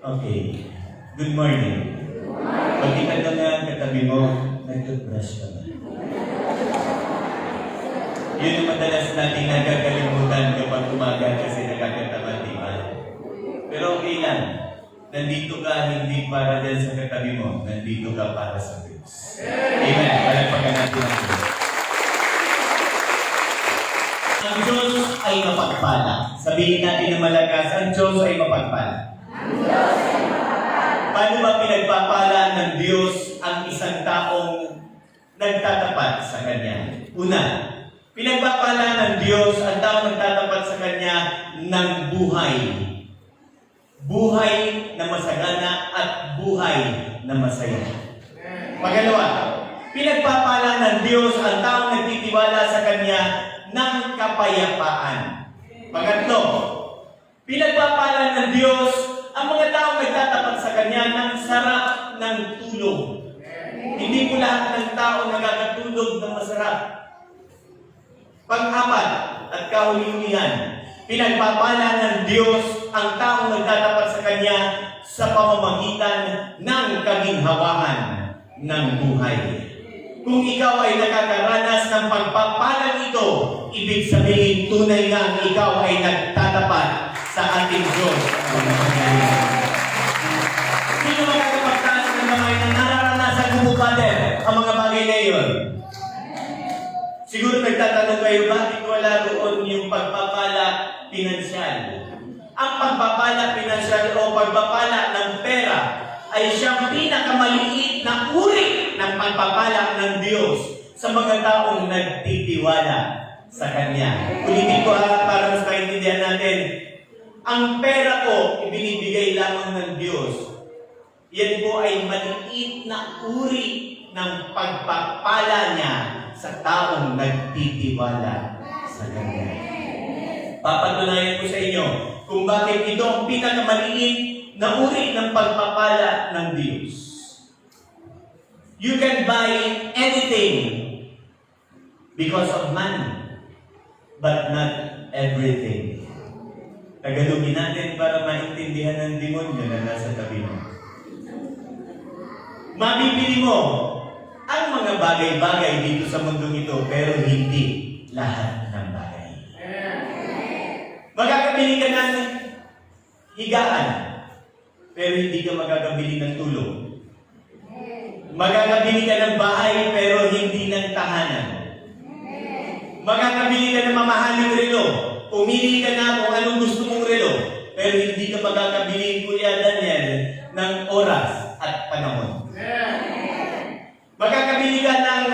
Okay. Good morning. Pagkita na ang katabi mo, nag-toothbrush ka na. Yun ang madalas natin nagkakalimutan kapag umaga kasi nakakatawa, di ba? Pero okay lang. Nandito ka hindi para dyan sa katabi mo. Nandito ka para sa Diyos. Amen. Palagpagan natin ang Diyos. Ang Diyos ay mapagpala. Sabihin natin ng malakas, ang Diyos ay mapagpala. Paano ba pinagpapala ng Diyos ang isang taong nagtatapat sa Kanya? Una, pinagpapala ng Diyos ang taong nagtatapat sa Kanya ng buhay. Buhay na masagana at buhay na masaya. Pangalawa, pinagpapala ng Diyos ang taong nagtitiwala sa Kanya ng kapayapaan. Pangatlo, pinagpapala ng Diyos ang mga taong nagtatapat sa Kanya ng sarap ng tulog. Hindi po lahat ng tao nagkakatulog ng masarap. Pang-apat at kahuli-hulihan, pinagpapala ng Diyos ang taong nagtatapat sa Kanya sa pamamagitan ng kaginhawaan ng buhay. Kung ikaw ay nakakaranas ng pagpapalang ito, ibig sabihin tunay nga ikaw ay nagtatapat sa ating Diyos. Sino makakapagtaas ng kamay na nararanasan mo, Father, ang mga bagay na iyon? Siguro nagtatanong kayo, bakit wala roon yung pagpapala pinansyal? Ang pagpapala pinansyal o pagpapala ng pera ay siyang pinakamaliit na uri ng pagpapala ng Diyos sa mga taong nagtitiwala sa Kanya. Ulitin ko para mas maintindihan natin. Ang pera ko, ibinibigay lamang ng Diyos. Yan po ay maliit na uri ng pagpapala niya sa taong nagtitiwala sa Kanya. Papatunayan ko sa inyo kung bakit ito ang pinakamaliit na uri ng pagpapala ng Diyos. You can buy anything because of money, but not everything. Tagalogin natin para maintindihan ng demonyo na nasa tabi mo. Mabibili mo ang mga bagay-bagay dito sa mundong ito, pero hindi lahat ng bagay. Magkakabili ka ng higaan, pero hindi ka magkakabili ng tulog. Magkakabili ka ng bahay, pero hindi ng tahanan. Magkakabili ka ng mamahaling relo. Pumili ka na kung anong gusto mong relo, pero hindi ka magkakabili, Kuya Daniel, ng oras at panahon. Magkakabili ka ng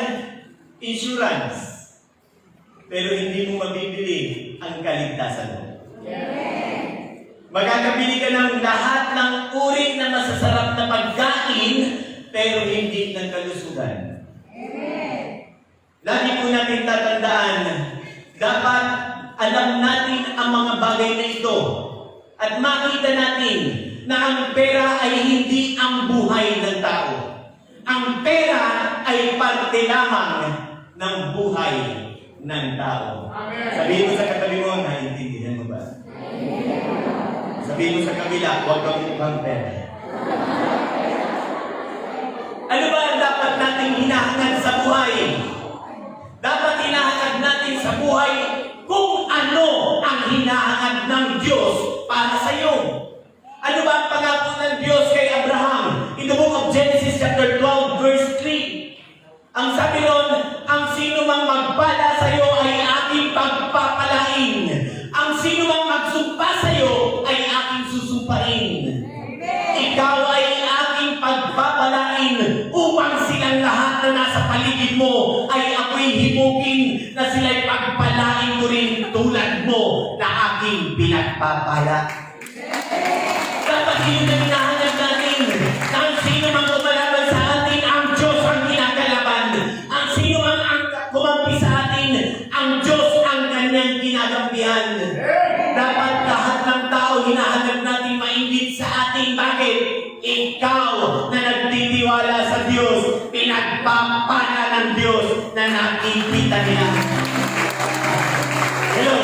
insurance, pero hindi mo mabibili ang kaligtasan mo. Magkakabili ka ng lahat ng uri na masasarap na pagkain, pero hindi ng kalusugan. Lagi po natin tatandaan, dapat alam natin ang mga bagay na ito at makita natin na ang pera ay hindi ang buhay ng tao. Ang pera ay parte lamang ng buhay ng tao. Sabihin mo sa katabi mo, naiintindihan mo ba? Sabihin mo sa kabila, huwag kang mukhang pera. Ano ba ang dapat nating hinahangad sa buhay? Dapat hinahangad natin sa buhay kung ano ang hinahangad ng Diyos para sa iyo. Ano ba ang pangako ng Diyos kay Abraham? In the book of Genesis chapter 12 verse 3. Ang sabi nun, ang sino mang magpala sa iyo ay aking pagpapalain. Ang sino mang magsumpa sa iyo ay aking susumpain. Ikaw ay aking pagpapalain upang silang lahat na nasa paligid mo ay ako'y himukin na sila'y pagpalain ko rin tulad mo na aking pinagpapala. Dapat yun ang hinahanap natin na ang sino mang kumalaban sa atin, ang Diyos ang kinakalaban. Ang sino mang kumampi sa atin, ang Diyos ang kanyang kinagampihan. Dapat lahat ng tao hinahanap natin mainggit sa ating. Bakit? Ikaw na nagtitiwala sa Diyos, pinagpapala ng Diyos na nakikita nila. Hello?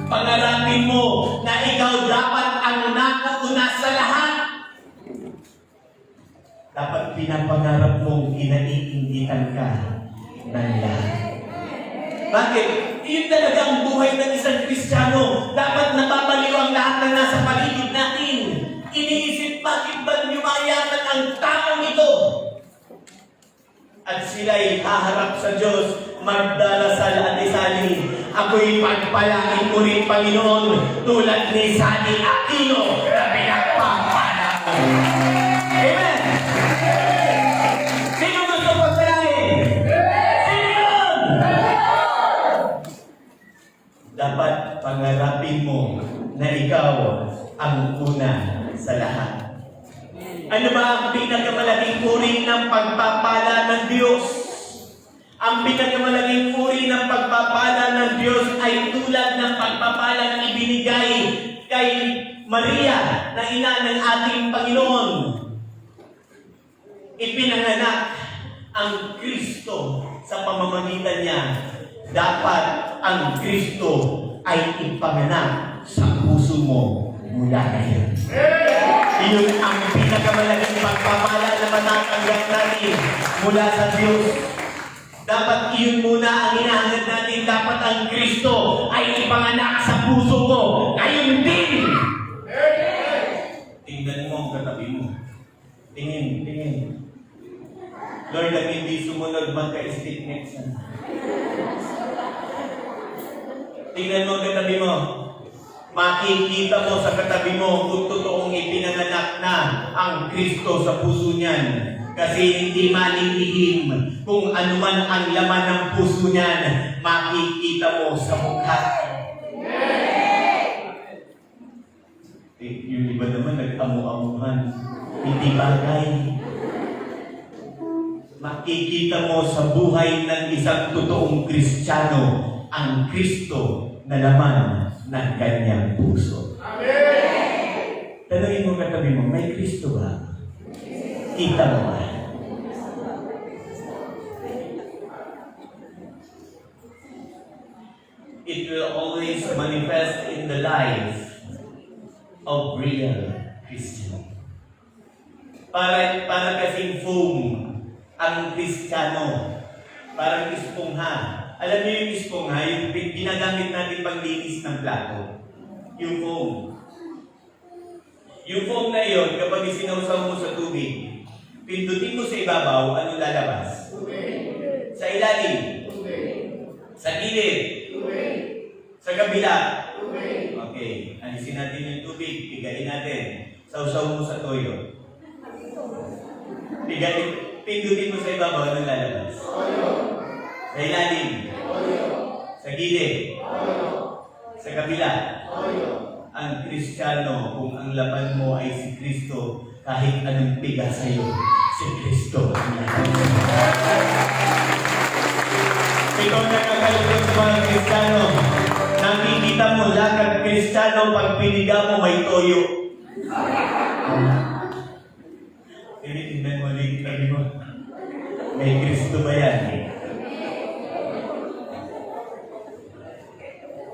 Pangarap pangarapin mo na ikaw dapat ang nakuuna sa lahat. Dapat pinapangarap mong kinaiingitan ka ng lahat. Bakit? Yun talaga ang buhay ng isang Kristiyano. Dapat napapaliw ang lahat na nasa paligid natin. Iniisip, bakit ba yumayaman ang taong ito? At sila'y haharap sa Diyos, magdarasal at isalin, ako'y pagpalain mo rin, Panginoon, tulad ni Sani Aquino na pinagpapala ko. Amen! Sino gusto pagpalain? Sino yun? Dapat pangarapin mo na ikaw ang una sa lahat. Ano ba ang pinakamalaking uri ng pagpapala ng Diyos? Ang pinakamalaking uri ng pagpapala ng Diyos ay tulad ng pagpapalang ibinigay kay Maria na ina ng ating Panginoon. Ipinanganak ang Kristo sa pamamagitan niya. Dapat ang Kristo ay ipanganak sa puso mo mula ngayon. Iyon ang pinakamalaking pagpapala na matatanggap natin mula sa Diyos. Dapat iyon muna ang hinahangad natin. Dapat ang Kristo ay ipanganak sa puso mo. Ngayon din! Tingnan mo ang katabi mo. Tingin. Lord, ang hindi sumunod, magka-stick next. Tingnan mo ang katabi mo. Makikita mo sa katabi mo kung totoong ipinanganak na ang Kristo sa puso niyan. Kasi hindi malilihim kung anuman ang laman ng puso niyan, makikita mo sa mukha. Yung iba naman nag-amu-amuhan. Hindi bagay. Makikita mo sa buhay ng isang totoong Kristiyano ang Kristo na laman ng kanyang puso. Amen! Tanungin mo katabi mo, may Kristo ba? Kita mo ba? It will always manifest in the life of real Christian. Para kasing foam ang Kristiyano. Parang espongha. Alam niyo yung espongha, yung ginagamit natin paglinis ng plato. Yung foam. Yung foam na yun, kapag isinawsaw mo sa tubig, pindutin mo sa ibabaw, ano lalabas? Tubig. Sa ilalim? Tubig. Sa gilid? Tubig. Sa kabila? Tubig. Okay. Alisin natin yung tubig, pigain natin. Sausaw mo sa toyo. Pindutin mo sa ibabaw, ano lalabas? Toyo. Sa ilalim? Toyo. Sa gilid? Toyo. Sa kabila? Toyo. Ang Kristiyano, kung ang laman mo ay si Kristo, kahit anong piga sa iyo, si Kristo ang laman mo. Ikaw na kakalugod sa mga Kristiyano, nakikita mo lakad Kristiyano, pag piniga mo may toyo. Tinitingnan mo ulit, sabi mo, may Kristo ba yan?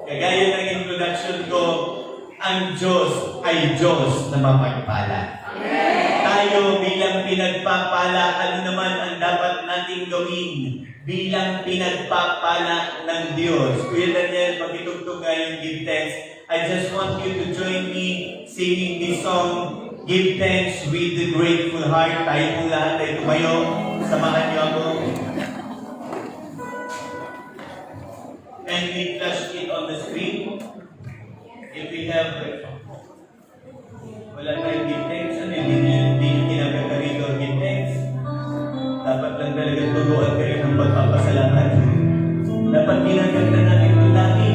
Kagaya ng introduction ko, ang Diyos ay Diyos na mapagpala. Amen. Tayo bilang pinagpapala, ano naman ang dapat nating gawin bilang pinagpapala ng Diyos? Kuya Daniel, magitugtog nga yung give thanks. I just want you to join me singing this song, Give Thanks with the Grateful Heart. Tayo po lahat ay tumayo. Samahan niyo ako. And we flash it on the screen. If we have, wala tayong give thanks, hindi nyo kinaganda rito give thanks. Dapat lang talaga turuan kayo ng pagpapasalamat. Dapat kinaganda natin ito lagi.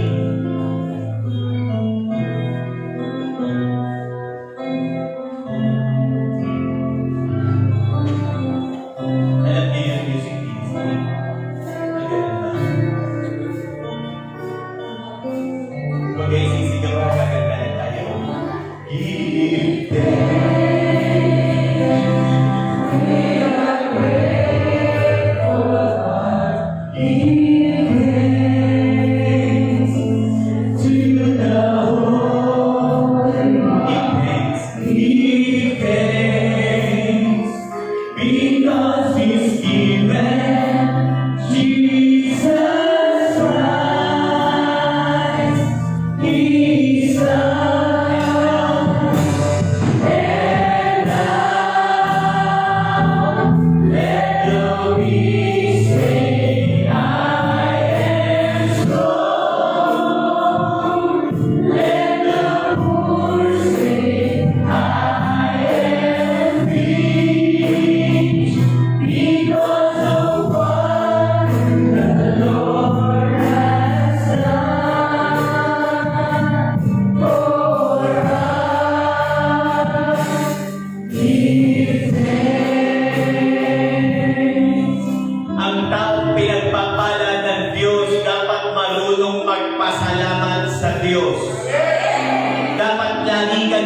Alam niyo yung music teams. Maganda ba? Huwag kayo sisigaw, magaganda na tayo.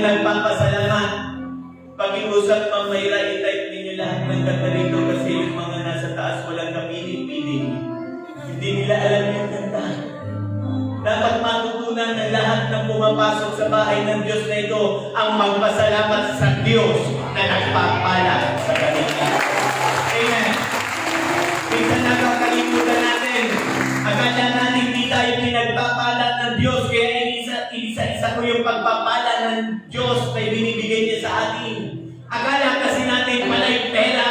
nagpapasalamat. Pakiusap Mayra, i-type ninyo lahat ng kanta rito kasi yung mga nasa taas walang kapiling-piling. Hindi nila alam yung kanta. Dapat matutunan ng lahat ng pumapasok sa bahay ng Diyos na ito ang magpasalamat sa Diyos na nagpapala sa kanila. Amen. Minsan nakakalimutan natin. Akala natin hindi tayo pinagpapala ng Diyos, kaya isa-isa ko yung pagpapala ng Diyos na binibigay niya sa atin. Akala kasi natin pala'y pera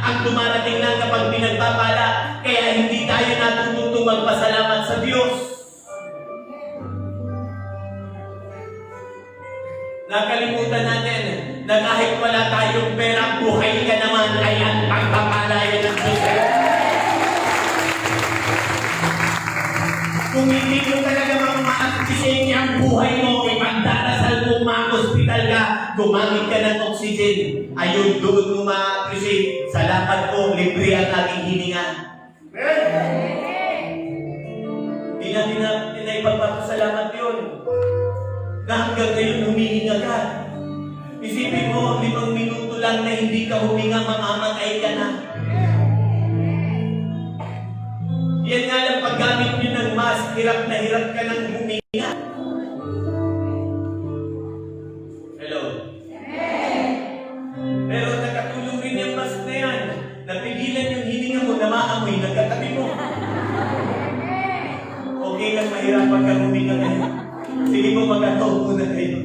ang dumarating lang kapag pinagpapala, kaya hindi tayo natututong magpasalamat sa Diyos. Nakalimutan natin na kahit wala tayong pera, buhay ka naman ay ang pagpapala yan ng Diyos. Kung hindi mo talaga mamaaktisin ang buhay mo, kay pagdarasal mo, ma-hospital ka, gumamit ka ng oxygen, ayun doon mo ma-appreciate. Sa lakad ko, libre ang aking hininga. Hindi natin na ipagpapasalamat yun. Na hanggang ngayon humihinga ka. Isipin mo, 5 minuto lang na hindi ka huminga, mamamatay ka na. Yan nga lang paggamit nyo ng mask, hirap na hirap ka ng huminga. Hello? Pero nakatulong rin yung mask na yan. Napigilan yung hininga mo na maamoy, nagkatabi mo. Okay lang mahirapan kang huminga ngayon. Sige po, magkataon muna kayo.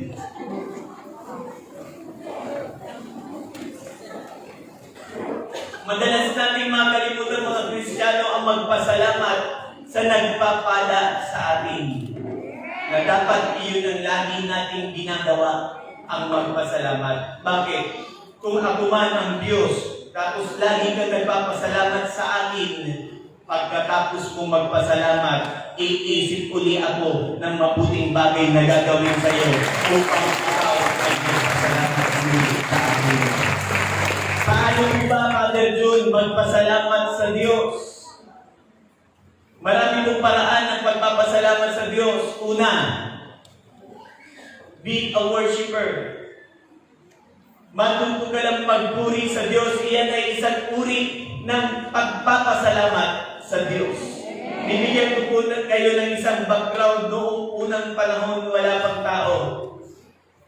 Madalas natin makalimutan mga Kristiyano ang magpasalamat sa nagpapala sa atin. Na dapat iyon ang lagi nating ginagawa, ang magpasalamat. Bakit? Kung ako man ang Diyos, tapos lagi kang nagpapasalamat sa akin, pagkatapos kong magpasalamat, iisip uli ako ng mabuting bagay na gagawin sa iyo upang ikaw ay magpasalamat sa akin. Paano ba, Father June, magpasalamat sa Diyos? Marami pong paraan ng pagpapasalamat sa Diyos. Una, be a worshiper. Matuto ka lang magpuri sa Diyos. Iyan ay isang uri ng pagpapasalamat sa Diyos. Bibigyan ko po kayo ng isang background noong unang panahon wala pang tao.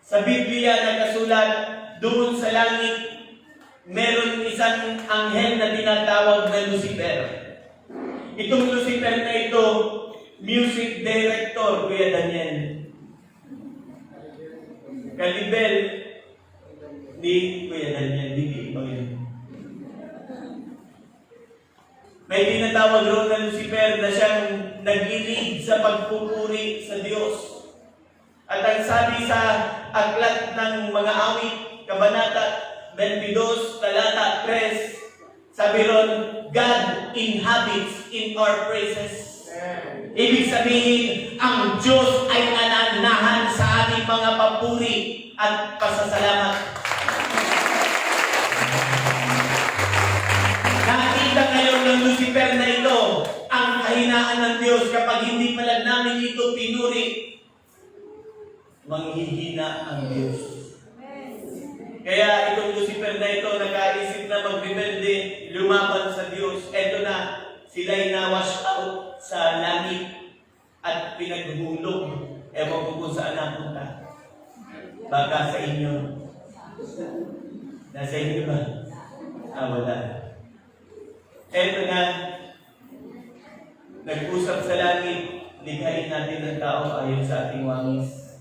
Sa Biblia nakasulat, doon sa langit, meron isang anghel na tinatawag na Lucifer. Itong Lucifer na ito, music director, Kuya Daniel. Kalibel, di Kuya Daniel, di iba yun. May tinatawag roon na Lucifer na siyang nag-lead sa pagpupuri sa Diyos. At ang sabi sa aklat ng mga awit, Kabanata 22, talata 3, sabi ron, God inhabits in our praises. Ibig sabihin, ang Diyos ay nananahan sa ating mga papuri at pasasalamat. Nakita ngayon ng Lucifer na ito, ang kahinaan ng Diyos kapag hindi pala namin ito pinuri, manghihina ang Diyos. Kaya itong Lucifer na ito, nakaisip na magrebelde, lumaban sa Diyos. Eto na, sila'y na-wash out sa langit at pinaghulog. Ewan ko kung saan napunta. Baka sa inyo. Nasa inyo ba? Wala. Eto na, nag-usap sa langit, likhain natin ang tao ayon sa ating wangis.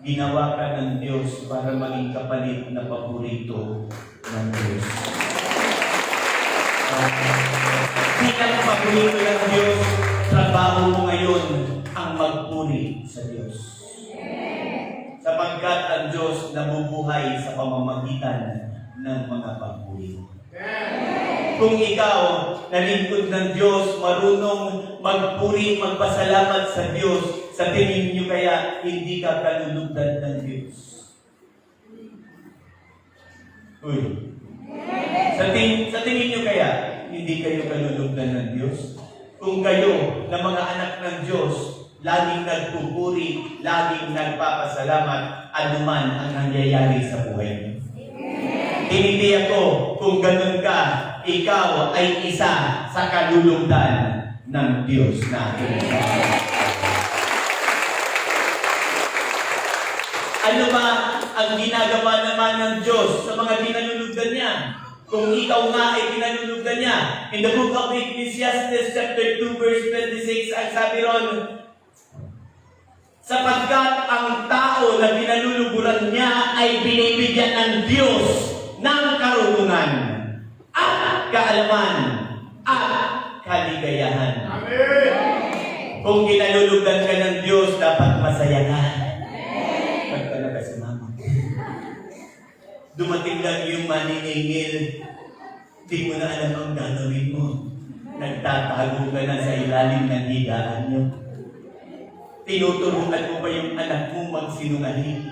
Ginawa ka ng Diyos para maging kapalit na paborito ng Diyos. Bilang paborito ng Diyos, trabaho mo ngayon ang magpuri sa Diyos. Sapagkat ang Diyos nabubuhay sa pamamagitan ng mga papuri. Kung ikaw, na lingkod ng Diyos, marunong magpuri, magpasalamat sa Diyos, sa tingin niyo kaya hindi ka kalulugdan ng Diyos? Uy. Sa tingin niyo kaya hindi kayo kalulugdan ng Diyos? Kung kayo na mga anak ng Diyos, laging nagpupuri, laging nagpapasalamat, anuman ang nangyayari sa buhay mo. Tinitiyak ko, kung ganun ka, ikaw ay isa sa kalulugdan ng Diyos natin. Ano ba ang ginagawa naman ng Diyos sa mga kinalulugdan niya? Kung ikaw nga ay kinalulugdan niya. In the book of Ecclesiastes chapter 2 verse 26, ang sabi ron, sapagkat ang tao na pinaluluguran niya ay binibigyan ng Diyos ng karunungan at kaalaman at kaligayahan. Amen. Kung kinalulugdan ka ng Diyos, dapat masaya ka. Ba't ka nagkasimama? Dumating lang yung maniningil, di mo na alam ang gagawin mo. Nagtatago ka na sa ilalim ng higaan nyo. Tinuturuan mo pa yung anak mo magsinungaling.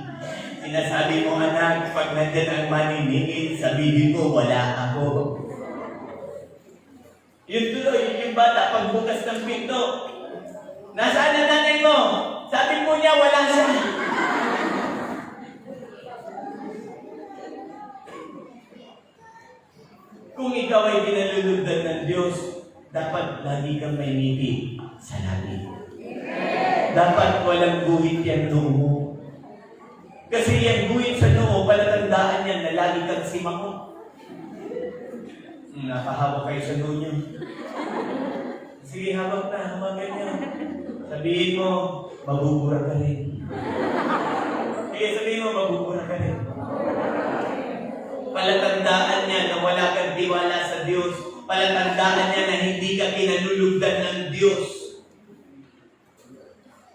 Sinasabi mo, anak, pag nandyan ang maniningil, sabihin mo, wala ako. Yun tuloy, yung bata, pagbukas ng pinto, nasaan ang nanay mo? Sabi mo niya, wala siya. Kung ikaw ay pinalulugdan ng Diyos, dapat lagi kang may ngiti sa langit. Dapat walang guhit yan noo mo. Kasi yan guhit sa noo, palatandaan yan na lagi kang simango. Napahawak kayo sa noo nyo. Sige, hawak na, hawakan nyo. Sabihin mo, mabubura ka rin. Sige, sabihin mo, mabubura ka rin. Palatandaan niya na wala kang tiwala sa Diyos. Palatandaan niya na hindi ka kinalulugdan ng Diyos.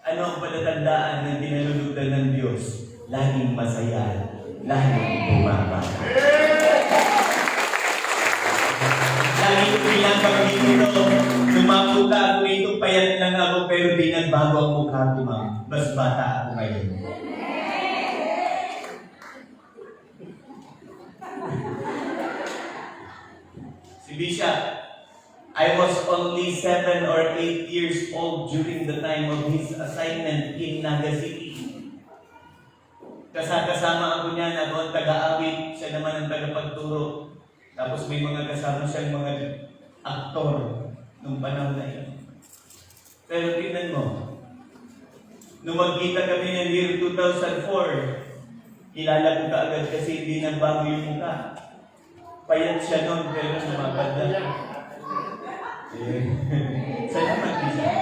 Ano ang palatandaan ng kinalulugdan ng Diyos? Laging masaya, laging bumaba. Laging bilang kami dito, lumapunta ako dito, payat lang ako, pero di nagbago ang mukha ko, ma'am. Mas bata ako ngayon. Si Bishop, I was only 7 or 8 years old during the time of his assignment in Naga City. Kasama ako niya na ako ang taga-awit, siya naman ang tagapagturo. Tapos may mga kasama siyang mga aktor nung panahon na yun. Pero tingnan mo, nung magkita kami ng year 2004, kilala ko ka agad kasi hindi nagbago yung mukha. Payat siya noon, pero sumaganda. Salamat, Bishop.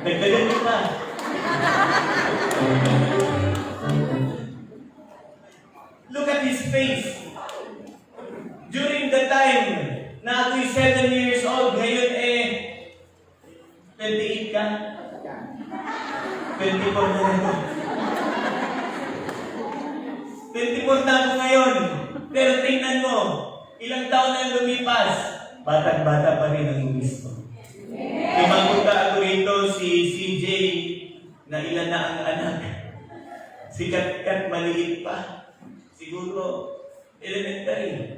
Nagdagan mo pa. Look at his face. During the time na ako'y 7 years old, ngayon 28 ka? 24 na ako. 24 na ako ngayon. Pero tingnan mo, ilang taon na lumipas, batang-bata pa rin ang gusto. Lumapunta ako rito si CJ, na ilan na ang anak. Si Kat maliit pa. Siguro, elementary.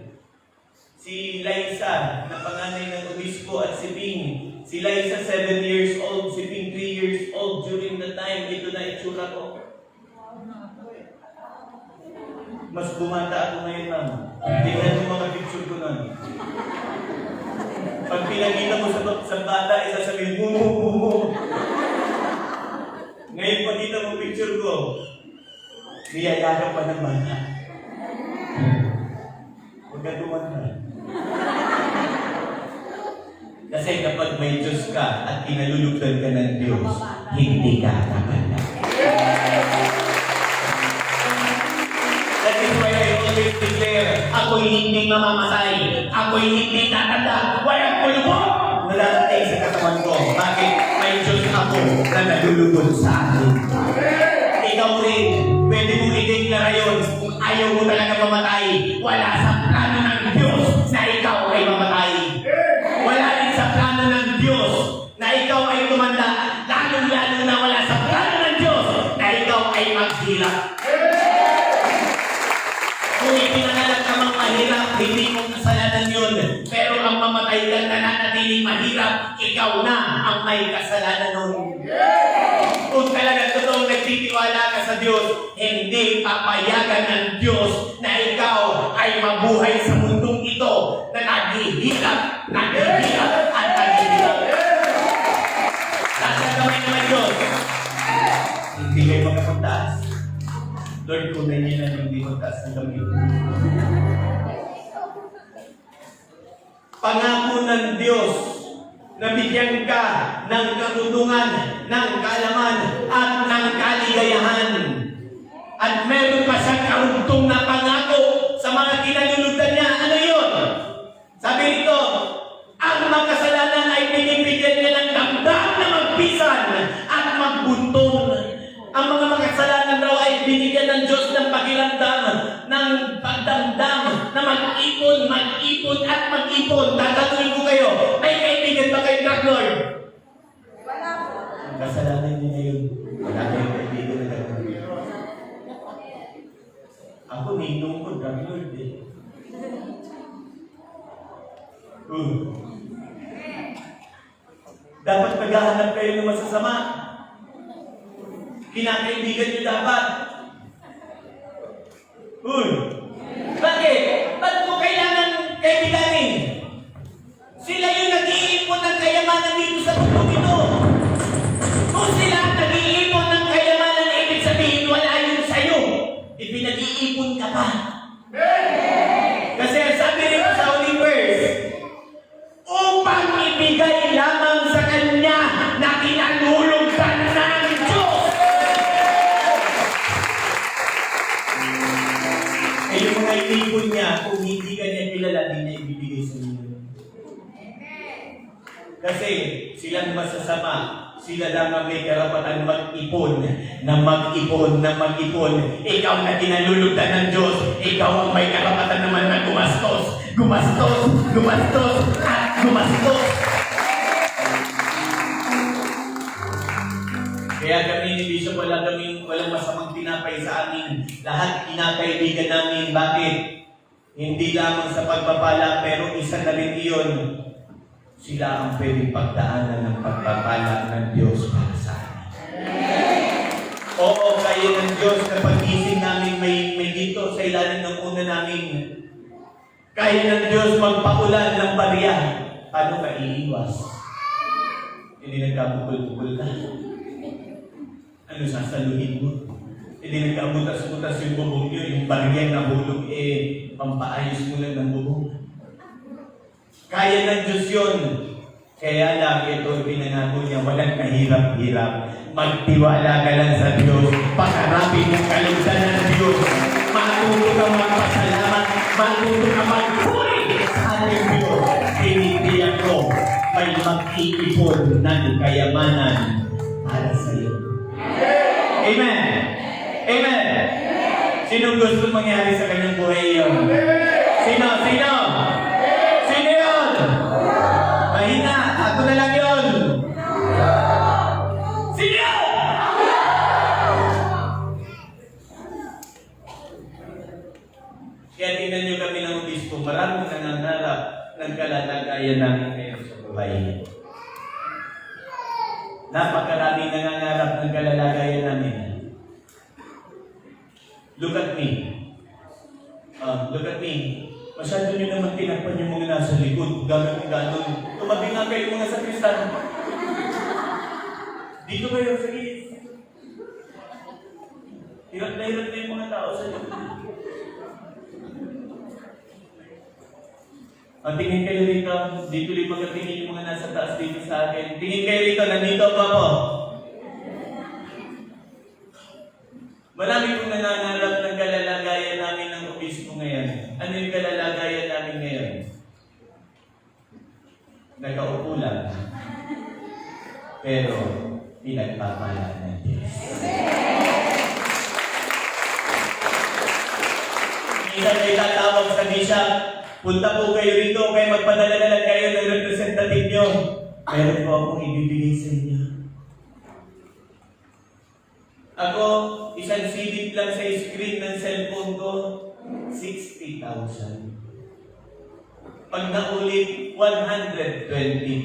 Si Liza, na panganay ng obispo at si Ping. Si Liza, 7 years old. Si Ping, 3 years old. During the time, ito na itsura ko. Mas bumata ako ngayon, ma'am. Tingnan mo mga picture ko nun. Pag pinakita mo sa bata, isasabihin mo. Ngayon, pagkita mo picture ko, niyayakap pa ng bata. Huwag ka tumanda. Kasi kapag may Diyos ka at kinalulugdan ka ng Diyos, hindi ka tatanda. That is why I always declare, ako'y hindi mamamatay, ako'y hindi tatanda, walang kulubog na darating sa katawan ko. Bakit? May Diyos ako na nalulugod sa akin. Ikaw rin, pwede mong i-declare yun kung ayaw mo talaga mamatay. Wala sa plano ng Diyos na ikaw ay mamatay. Wala rin sa plano ng Diyos na ikaw ay tumanda. Lalo-lalo na wala sa plano ng Diyos na ikaw ay maghirap. Kung ipinangalan ka mang mahirap, hindi mong kasalanan yun. Pero ang mamatay ka na nanatiling mahirap, ikaw na ang may kasalanan nun. nagtitiwala ka sa Diyos, hindi papayagan ng Diyos na ikaw ay mabuhay sa mundong ito na naghihirap at naghihirap. Nasa kamay naman Diyos, hindi kayo magkapuntaas. Lord, kunay niya na hindi magtaas ng gamit. Pangako ng Diyos na bigyan ka ng karunungan, ng kaalaman, at ng kaligayahan. At meron pa siyang karugtong na pangako sa mga kinalulutan niya. Ano yun? Sabi nito, ang makasalanan ay binibigyan niya ng damdam na magpisan at magbunton. Ang mga makasalanan raw ay binigyan ng Diyos ng pakiramdam, ng pagdamdam na mag-ipon at mag-ipon. Tatanungin ko kayo, may kaibigan ba kayo, drug lord? Wala po. Ang kasalanan niyo ngayon, wala kayong kaibigan na drug lord. Ako, ninong ko, drug lord eh. Dapat maghahanap kayo ng masasama. Kinakaibigan niyo dapat. Bakit? Ba't mo kailangan kaibiganin? Sila yung nag-iipon ng kayamanan dito sa mundo ito. Kung sila ang nag-iipon ng kayamanan, ibig sabihin wala yun sa'yo. Ipinag-iipon ka pa. Kasi sabi rin sa Holy Verse, upang ibigay lamang sa Kanya na kinalulugdan ng Diyos. Eh yung mga inipon niya, kung hindi ka niya kilala, di niya ibibigay sa inyo. Kasi silang masasama, sila lang ang may karapatan mag-ipon. Ikaw na kinalulugdan ng Diyos, ikaw ang may karapatan naman na gumastos, at gumastos. Kaya kami ni Bishop, walang masamang tinapay sa amin. Lahat kinakaibigan namin. Bakit? Hindi lamang sa pagpapala, pero isa na rin iyon. Sila ang pwedeng pagdaanan ng pagpapala ng Diyos para sa amin. Oo, kaya ng Diyos na pag-ising namin may dito sa ilalim ng una namin. Kaya ng Diyos magpaulan ng bariya. Paano ka iiwas? Hindi nagkabukol-bukol ka. Ano sasaluhin mo? Hindi nagkabutas-butas yung bubong nyo, yung bariya na hulog, pampaayos mo lang ng bubong. Kaya ng Diyos yun. Kaya lang ito pinangako niya, walang kahirap-hirap. Magtiwala ka lang sa Diyos. Pagharapin ng kalugdan ng Diyos. Matuto ka magpasalamat. Matuto ka magpuri sa ating Diyos. Tinitiyak ko, may mag-iipon ng kayamanan para sa iyo. Amen. Amen. Sinong gusto mangyari sa kanyang buhay yun? Sino? Sino yun? Mahina. Ako na lang yun. Sino yun? Kaya tingnan nyo kami ng obispo. Maraming nangangarap ng kalalagayan namin ngayon sa buhay. Napakaraming nangangarap ng kalalagayan namin. Look at me. Masyado nyo naman tinakpan yung mga nasa likod. Gano'n. Tumabi nga kayo mga sa Kristan. Dito kayo, sige. Hirap na yung mga tao sa likod. Tingin kayo rito. Dito rin magatingin yung mga nasa taas dito sa akin. Tingin kayo rito. Nandito pa po. Marami kong nangangarap ng kalalagayan namin ng obispo ngayon. Ano yung kalalagayan namin ngayon? Nagkaupo lang. Pero, pinagpapala ng Diyos. Minsan may tatawag sa bishop, punta po kayo rito, kaya magpadala na lang kayo ng representative nyo. Meron po akong ibibigay sa inyo. Ako, isang silip lang sa screen ng cellphone ko, 60,000. Pag naulit, 120,000.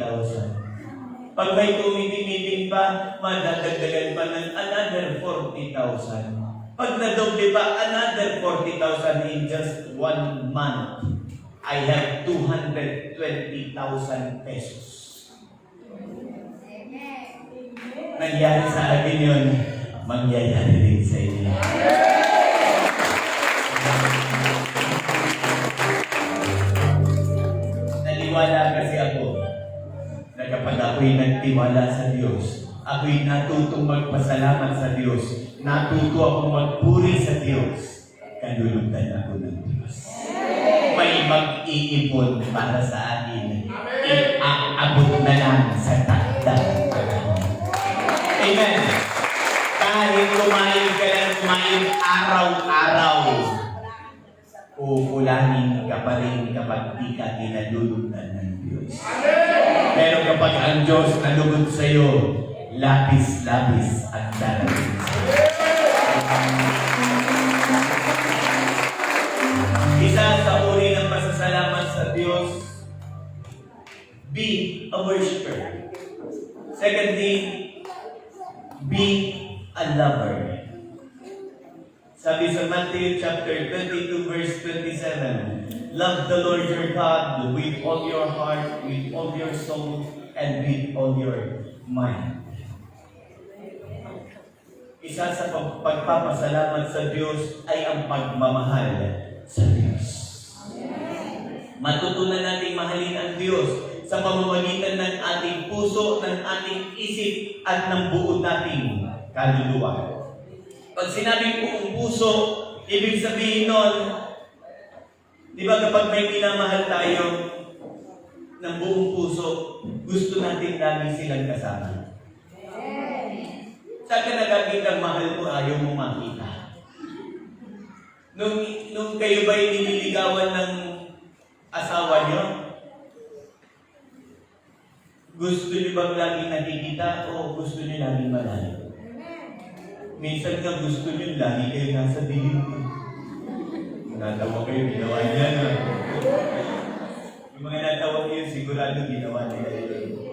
Pag may meeting pa, madadagdagan pa ng another 40,000. Pag nadoble pa, another 40,000 in just 1 month. I have 220,000 pesos. Nangyari sa akin yun, mangyayari rin sa inyo. Naniwala kasi ako na kapag ako'y nagtiwala sa Diyos, ako'y natutong magpasalamat sa Diyos, natuto akong magpuri sa Diyos, kalulugdan ako ng Diyos. May mag-iipon para sa akin, iaabot na lang sa takdang panahon. Amen. Kahit kumain ka lang kumain araw-araw, kukulangin ka pa rin kapag di ka kinalulugdan ng Diyos. Pero kapag ang Diyos nalugod sa iyo, labis-labis ang darating sa iyo. Isa sa uri ng pasasalamat sa Diyos, be a worshiper. Secondly, be a lover. Sabi sa Matthew chapter 22 verse 27, love the Lord your God with all your heart, with all your soul, and with all your mind. Isa sa pagpapasalamat sa Diyos ay ang pagmamahal sa Diyos. Matutunan nating mahalin ang Diyos sa pamamagitan ng ating puso, ng ating isip, at ng buo nating kaluluwa. Pag sinabing buong puso, ibig sabihin nun, di ba kapag may minamahal tayo ng buong puso, gusto natin lagi silang kasama. Saan ka nagkakita mahal mo, ayaw mo makita? Nung kayo ba'y nililigawan ng asawa niyo, gusto niyo bang lagi nakikita o gusto niyo lagi malayo? Minsan nga gusto niyo lagi kayo nasa dilim. Natawa kayo, ginawa niya na. Yung mga natawa kayo, sigurado ginawa nila yun.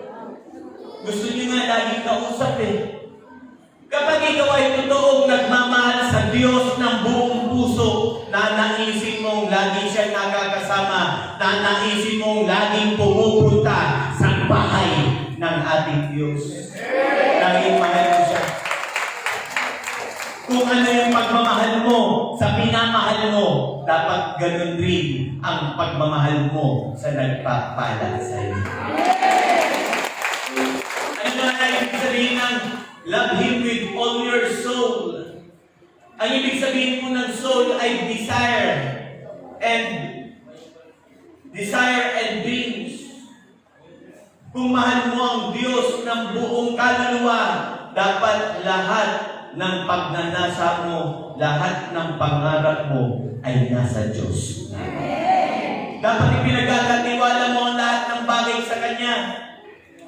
Gusto niyo nga lagi kausap eh. Kapag ikaw ay totoong nagmamahal sa Diyos ng buong puso, nanaisin mong lagi siyang nakakasama, nanaisin mong laging pumupunta sa bahay ng ating Diyos. Laging mahal mo siya. Kung ano yung pagmamahal mo sa pinamahal mo, dapat ganun rin ang pagmamahal mo sa nagpapala sa iyo. Ano na ibig sabihin ng love Him with all your soul? Ang ibig sabihin po ng soul ay desire and dreams. Kung mahal mo ang Diyos ng buong kaluluwa, dapat lahat ng pagnanasa mo, lahat ng pangarap mo ay nasa Diyos. Dapat ipinagkakatiwala mo ang lahat ng bagay sa Kanya.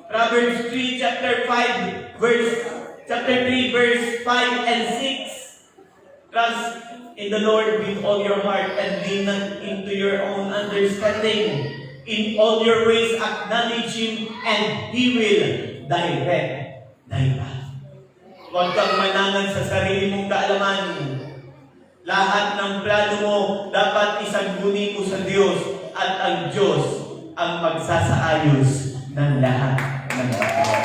Proverbs 3 chapter 3 verse 5 and 6. Trust in the Lord with all your heart and lean not into your own understanding. In all your ways acknowledge Him and He will direct thy path. Huwag kang manangan sa sarili mong kaalaman. Lahat ng plano mo dapat isanggunin mo sa Diyos at ang Diyos ang magsasaayos ng lahat ng bagay.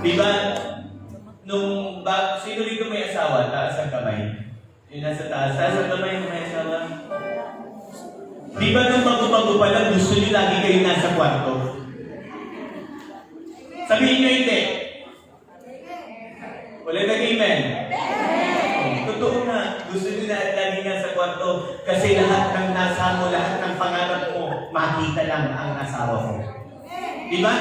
Diba, sino rito may asawa? Taas ang kamay. Yung nasa taas ang kamay kung may asawa. Diba nung bago-bago pa lang, gusto nyo lagi kayo nasa kwarto? Sabihin nyo hindi. Wala nag-amen. Totoo na, gusto nyo na lagi nasa kwarto kasi lahat ng nasa mo, lahat ng pangarap mo, makita lang ang asawa mo. Diba?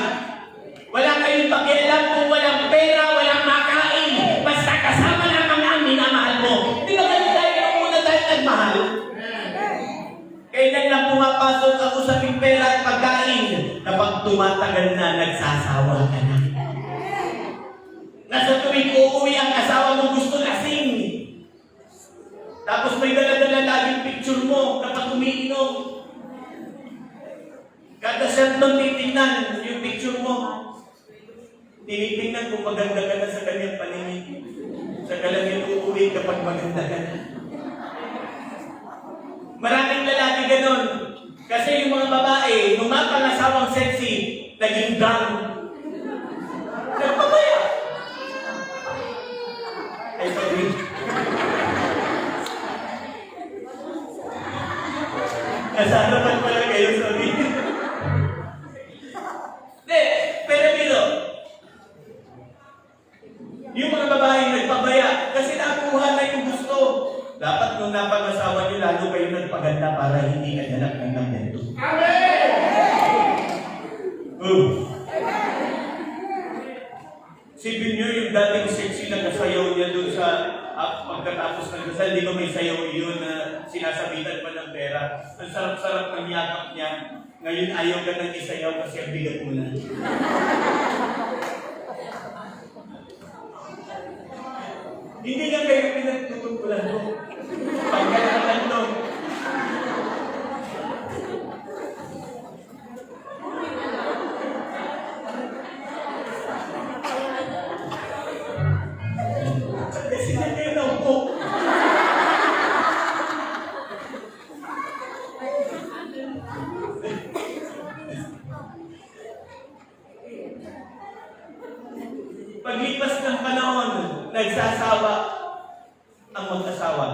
Wala kayong pakialam kung walang pera, walang makain. Basta kasama lang ang minamahal mo. Di ba ganun tayo nung muna tayo nagmahal? Kailan lang pumapasok ako sa pera at pagkain. Kapag tumatagal na, nagsasawa ka na. Nasa tuwing uuwi ang asawa mo gusto lasing. Tapos may dala-dala laging picture mo kapag umiinom. Kada sermon titingnan yung picture mo. Tinitingnan kung maganda ka na sa kanyang paningin. Saka lang yung uuwi kapag maganda ka na. Maraming lalaki ganon. Kasi yung mga babae, nung mapangasawang sexy, naging down. Nagpapaya. Ay, sorry. Nasa harapan pala kayo, sorry. Pero dito, yung mga babae nagpabaya kasi nakuha na yung gusto. Dapat nung napangasawa nyo, lalo kayo nagpaganda para hindi kaganap ng namento. Amen! Sipin nyo yung dating sexy na kasayaw niya doon sa pagkatapos ng kasal, di ba may sayaw yun na sinasabitan pa ng pera? Ang sarap-sarap ng yakap niya. Ngayon ayaw ka nang isayaw kasi ang bigat mo na. Hindi nga kayo pinagtututulan mo. Pagkakalan to. Kasi na kayo na upo. Paglipas ng panahon, nagsasawa ang mag-asawa.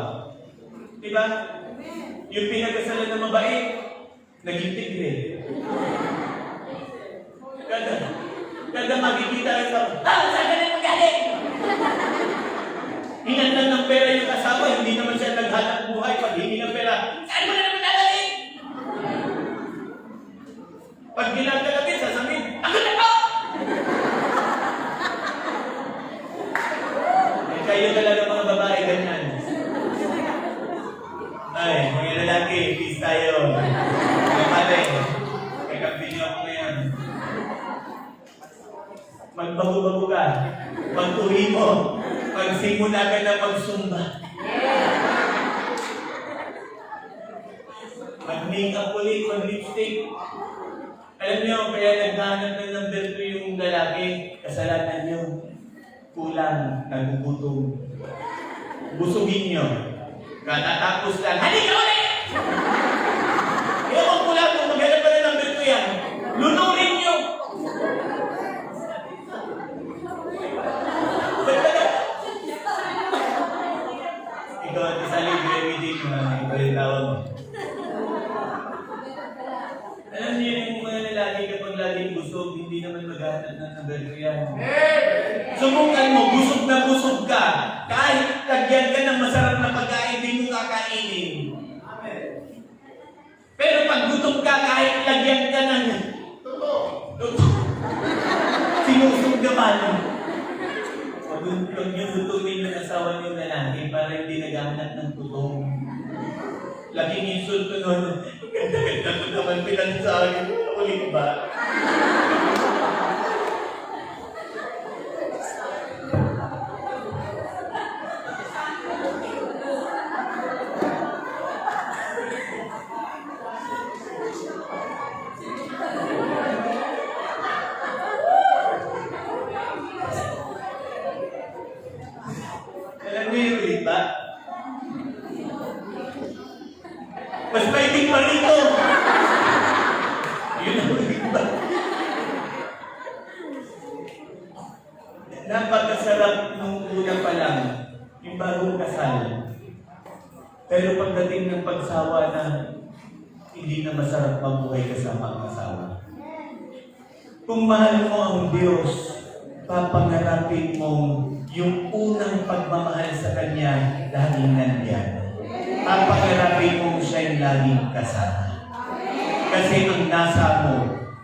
Diba? Yung pinag-asalan ng mabait, naging tigre. Kada makikita ang tao, saan ka na magaling? Hinandan ng pera yung asawa, hindi naman siya naghanap buhay. Pag hindi ng pera, saan mo na naman nagaling? Pag ginagalabi, sasabihin, ako na ko! Kayo talaga mga babae, ganyan. Ay, mga lalaki, peace tayo. Kamali, kakabili ako ngayon. Magbago-bago ka. Magtuhi mo. Magsimula ka na magsumba. Mag-make-up ulit, mag-lipstick. Alam niyo, kaya naghahanap na ng number 2 yung lalaki. Kasalanan niyo. Kulang, nagugutom. Busugin nyo. Katatapos lang, halika ulit! Ewan ko lang kung maghanap pa na ng beto yan. Lunurin nyo! Ikaw at isa libre meeting mo na ikaw yung tawag mo. Alam niyo yung mga lalaki kapag laging busog, hindi naman maghanap na ng beto yan. Subukan mo, busog na busog ka. Kahit lagyan ka ng masarap na pagkain, hindi mo kakainin. Pero pag gutom ka, kahit lagyan ka ng sinusog naman. Huwag niyo gutumin ng asawa niyo lalaki para hindi naghahanap ng gutom. Laging insulto nun. Ganda-ganda ko naman pinansahin. Ulit ba? Alam niyo yung ulit ba? Mas maiting pa rito! Yun ang ulit ba? Napakasarap nung una pa lang, yung bagong kasal. Pero pagdating ng pagsawa na, hindi na masarap mabuhay kasama ang asawa. Kung mahal mo ang Diyos, papangarapin mo yung unang pagmamahal sa Kanya, laging nandyan. Papangarapin mo siya yung laging kasama. Kasi ang nasa mo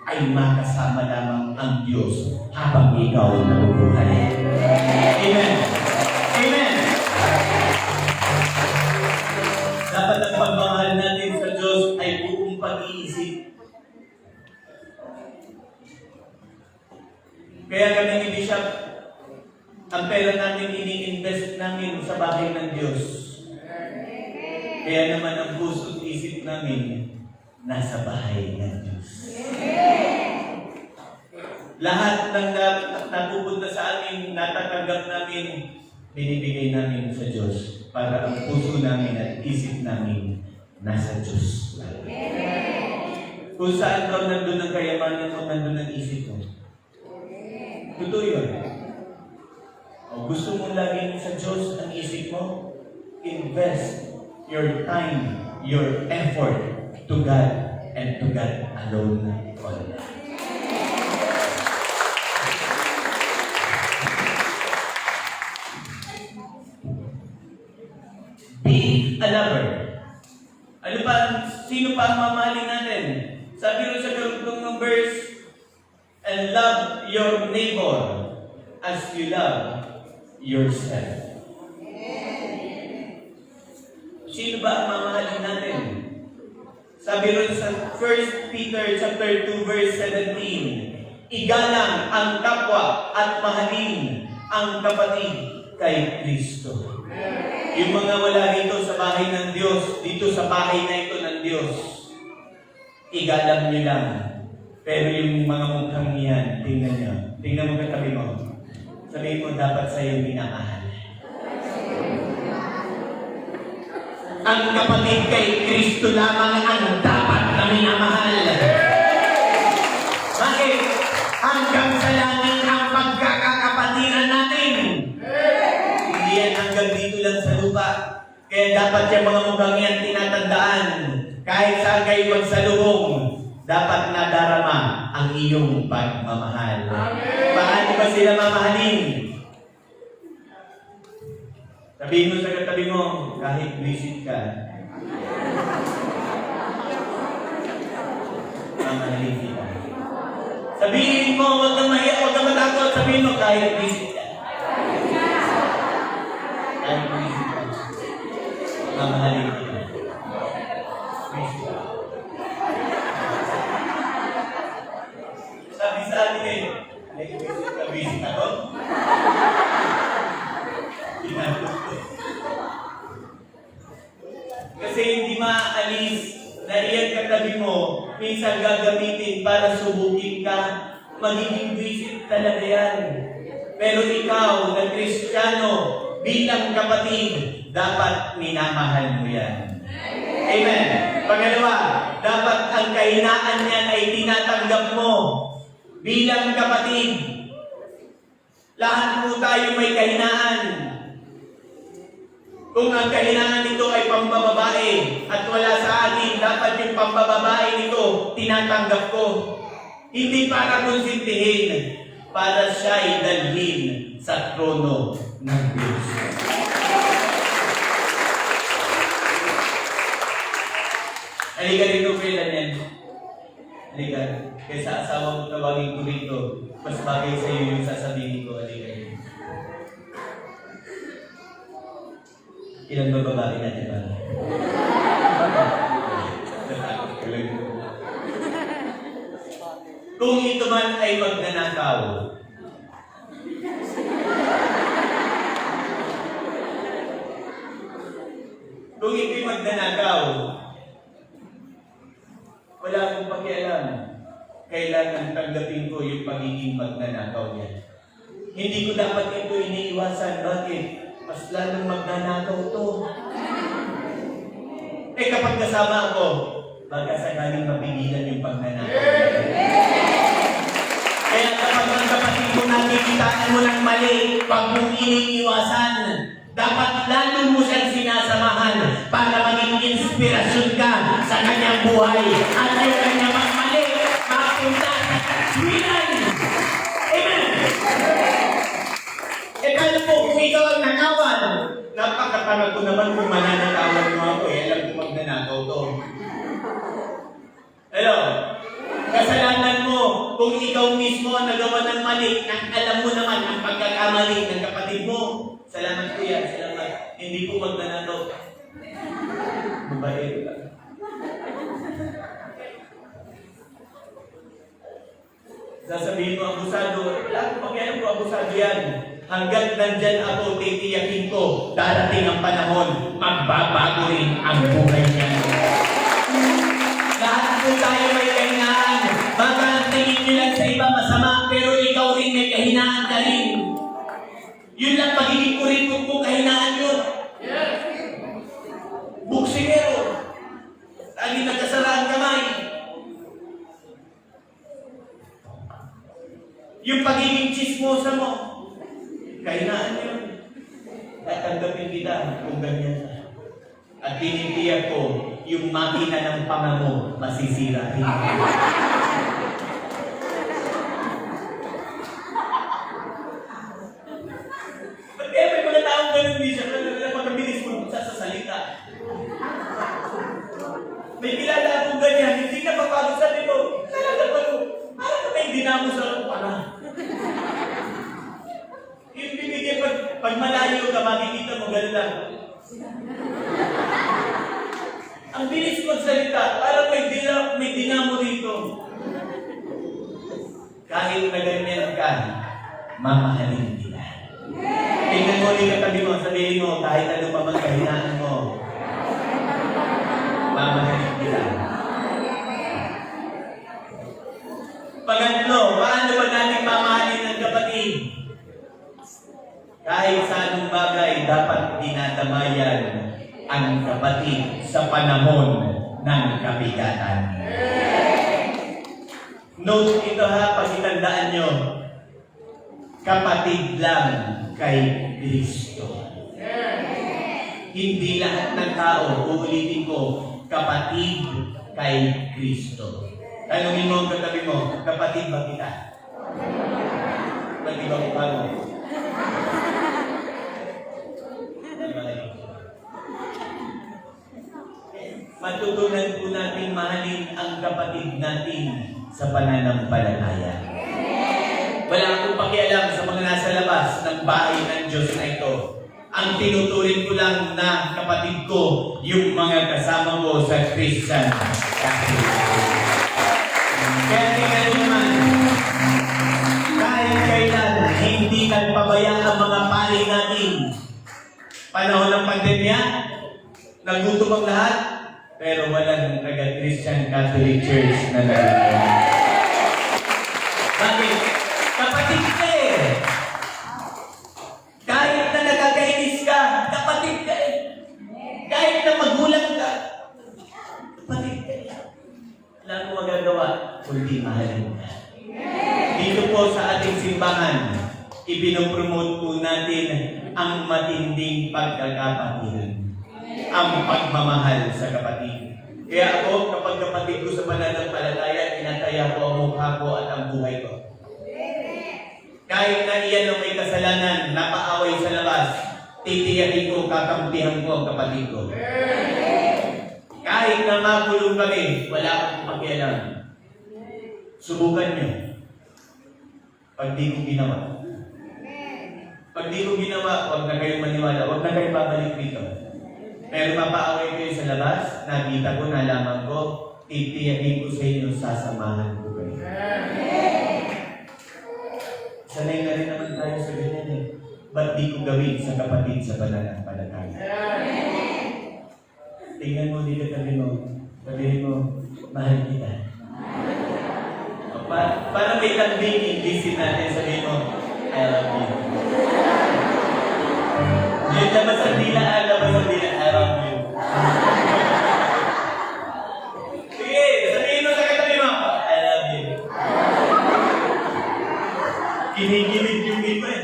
ay makasama lamang ang Diyos habang ikaw nabubuhay. Amen. Amen. Dapat ang pagmamahal natin sa Diyos ay buong pag-iisip. Kaya kami ni Bishop, ang pera namin ini-invest namin sa bahay ng Diyos. Kaya naman ang puso't isip namin nasa bahay ng Diyos. Lahat ng napupunta sa amin, natatanggap namin, binibigay namin sa Diyos para ang puso namin at isip namin nasa Diyos. Kung saan daw nandun ang kayamanan mo, nandun ang isip mo. Totoo yun. O gusto mo laging sa Diyos ang isip mo, invest your time, your effort to God and to God alone only. Be a lover. Ano pa, sino pa ang mamahalin natin? Sabi rin sa karugtong ng verse, and love your neighbor as you love yourself. Sino ba ang mamahalin natin? Sabi rin sa 1 Peter chapter 2 verse 17, igalang ang kapwa at mahalin ang kapatid kay Kristo. Yung mga wala dito sa bahay ng Diyos, dito sa bahay na ito ng Diyos, igalang nyo lang. Pero yung mga mukhang yan, tingnan nyo. Tingnan mo katabi mo. Sabihin mo, dapat sa'yo minamahal. Ang kapatid kay Kristo lamang ang dapat na minamahal. Bakit? Hanggang sa langit ang pagkakakapatiran natin. Hindi yan hanggang dito lang sa lupa. Kaya dapat yung mga mukhang yan tinatandaan. Kahit saan kayo magsalubong, dapat nadarama ang iyong pagmamahal. Paano ba sila mamahalin? Sabihin mo sa katabi mo, kahit visit ka, mamahalin kita. Sabihin mo, huwag kang mahiya, huwag kang matakot. Sabihin mo, kahit visit ka. Kahit visit ka. Mamahalin kita. Sabi sa atin eh, visit ako. Kasi hindi maalis na iyan katabi mo, minsan gagamitin para subukin ka, magiging visit talaga yan. Pero ikaw na Kristiyano, bilang kapatid, dapat minamahal mo yan. Amen. Pangalawa, dapat ang kahinaan niyan ay tinatanggap mo bilang kapatid. Lahat po tayo may kahinaan. Kung ang kahinaan nito ay pambababae at wala sa atin, dapat yung pambababae nito tinatanggap ko. Hindi para konsintihin, para siya ay dalhin sa trono ng Diyos. Halika rito, Kuya Daniel. Halika. Kaysa asawa mo tawagin ko rito, mas bagay sa iyo yung sasabihin ko. Halika rito. Ilan ba babae natin ba? Kung ito man ay magnanakaw, kung ito'y magnanakaw, wala akong pakialam. Kailangan tanggapin ko yung pagiging magnanakaw niya. Hindi ko dapat ito iniiwasan. Bakit? Mas lalong magnanakaw to. Eh kapag kasama ako, baka sakaling mapigilan yung pagnanakaw. Kaya kapag ang kapatid mo nakikitaan mo ng mali, pag mong iniiwasan, dapat lalo mo siyang sinasamahan para maging inspirasyon ka sa kanyang buhay at yung kanyang mali, mapunta sa katwiran. Amen! E kaya po, kung ikaw ang nakawan, napakatanga ko naman kung mananakawan mo ako eh. Alam ko magnanakaw to. Hello? Kasalanan mo, kung ikaw mismo ang nagawa ng mali, nang alam mo naman ang pagkakamali ng kapatid mo. Salamat kuya, salamat. Hindi po magnanakaw. Mabait ka. Sasabihin mo, abusado. Wala akong pakialam ko, abusado yan. Hanggat nandyan ako, titiyakin ko, darating ang panahon, magbabago rin ang buhay niya. Lahat po tayo may kahinaan. Baka tingin nyo lang sa iba masama, pero Yun lang pagiging kuripot mo, kahinaan yun. Buksingero. Lagi nagkasara ang kamay. Yung pagiging chismosa mo, kahinaan yun. Tatanggapin kita kung ganyan ka. At tinitiyak ko, yung makina ng panga mo, masisira. Ba't kaya may mga taong ganun din siya? Pagkabilis mo sa salita. May kilala akong ganyan, hindi na papagod sabi ko, talaga ba ito? Parang may dinamo sa panga. Yung bibigyan, pag malayo ka, makikita mo gano'n lang. Ang bilis magsalita, parang may dinamo rito. Kahit na ganyan ka, mamahalin kita. Tingnan mo rin katabi mo, sabihin mo, kahit ano pa magkahinaan mo, mamahalin kita. Pangatlo, paano ba natin mamahalin ng kapatid? Kahit sa anong bagay, dapat dinadamayan ang kapatid sa panahon ng kabigatan. Note ito ha, pagitandaan nyo, kapatid lang kay Kristo. Hindi lahat ng tao, uulitin ko, kapatid kay Kristo. Tanungin mo ang katabi mo, kapatid ba kita? Kapatid ba kita mo? Matutunan po natin mahalin ang kapatid natin sa pananampalataya. Wala akong pakialam sa mga nasa labas ng bahay ng Diyos na ito. Ang tinuturin ko lang na kapatid ko, yung mga kasama ko sa Christian Catholic. Kaya tingnan naman, kahit kailan hindi nagpabayaan ang mga pari natin. Panahon ng pandemya, nagutom ang lahat, pero walang taga-Christian Catholic Church na nagagawa. Bakit? Kapatid ka eh. Kahit na nagkakainis ka, kapatid ka eh. Kahit na magulang ka, kapatid ka eh. Wala kong magagawa, kundi mahalin ka. Dito po sa ating simbahan, ipinopromote po natin ang matinding pagkakapatid. Ang pagmamahal sa kapatid. Kaya ako, kapag kapatid ko sa pananampalataya, tinataya ko ang mukha ko at ang buhay ko. Kahit na iyan ang may kasalanan, napaaway sa labas, titiyakin ko, kakampihan ko ang kapatid ko. Kahit na makulong kami, wala akong pakialam. Subukan nyo. Pag di ko ginawa. Pag di ko ginawa, huwag na kayong maniwala, huwag na kayong babalik dito. Pero mapaaway kayo sa labas, nakita ko, nalaman ko, titiyahin ko sa inyo, sasamahan ko kayo. Sanay na rin naman tayo sa ganyan eh. Ba't di ko gawin sa kapatid sa pananampalataya? Tingnan mo dito kami mo, sabihin mo, mahal kita. Para may lambing, iblisin natin, sabihin mo, I love you. Yung labas ang dila, I love you. Sige, sabihin mo sa katabi mo, I love you. Kinikilig yung iba eh.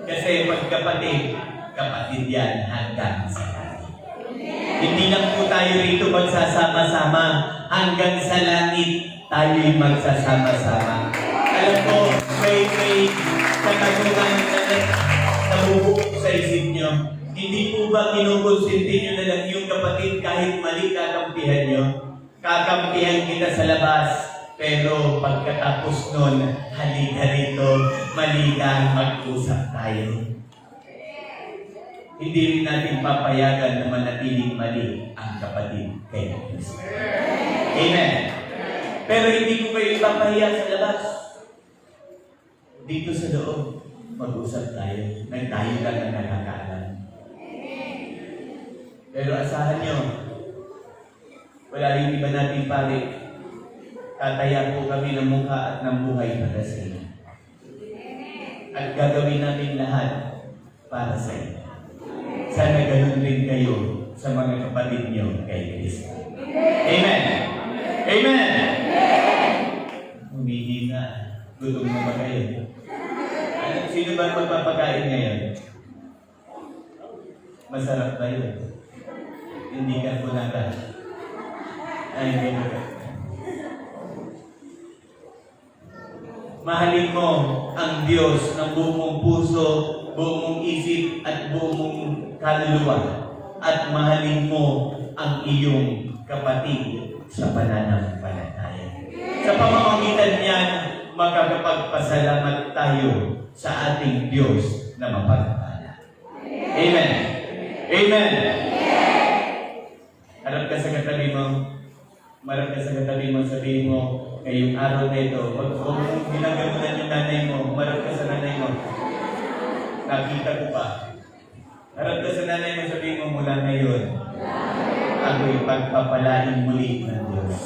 Kasi pagkapatid, kapatid yan hanggang sa langit. Hindi lang po tayo rito magsasama-sama, hanggang sa langit tayo'y magsasama-sama. Alam ko, may katanungan na nabubuo sa isip nyo. Hindi po ba kinukonsinti nyo na lang yung kapatid kahit mali kakampihan nyo? Kakampihan kita sa labas, pero pagkatapos nun, halika rito, mali lang, mag-usap tayo. Hindi rin natin papayagan na manatiling mali ang kapatid kay Kristo. Amen. Pero hindi ko kayo ipapahiya sa labas. Dito sa loob, mag-usap tayo. Nang tayo lang ang nakakaalam. Pero asahan nyo, wala rin iba natin pare. Tataya po kami ng mukha at ng buhay para sa inyo. At gagawin namin lahat para sa inyo. Sana ganun din kayo sa mga kapatid niyo kay Kristo. Amen! Amen! Humihina. Gutom na ba kayo? Sino ba magpapakain ngayon? Masarap ba yun? Hindi ka po nata. Ay, hindi ka. Mahalin mo ang Diyos ng buong mong puso, buong mong isip, at buong mong kaluluwa. At mahalin mo ang iyong kapatid sa pananampalataya. Sa pamamagitan niyan, makakapagpasalamat tayo sa ating Diyos na mapagpala. Amen. Amen. Harap ka sa katabi mo. Marap ka sa katabi mo, sabihin mo, ngayong araw na ito, huwag mong ginagamunan yung nanay mo, marap ka sa nanay mo. Nakita ko pa. Harap ka sa nanay mo, sabihin mo, mula ngayon, ako'y pagpapalain muli ng Diyos.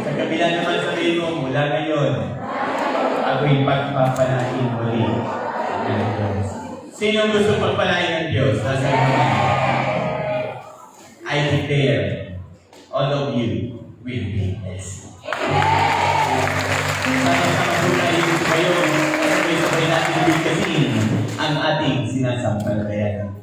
Sa kabila naman sabihin mo, mula ngayon, ako'y pagpapalain muli ng Diyos. Sino gusto pagpalain ng Diyos? Nasa mga I declare, all of you will be blessed. Sama-sama po tayo kayo at sabay natin bigkasin ang ating sinasampalatayan.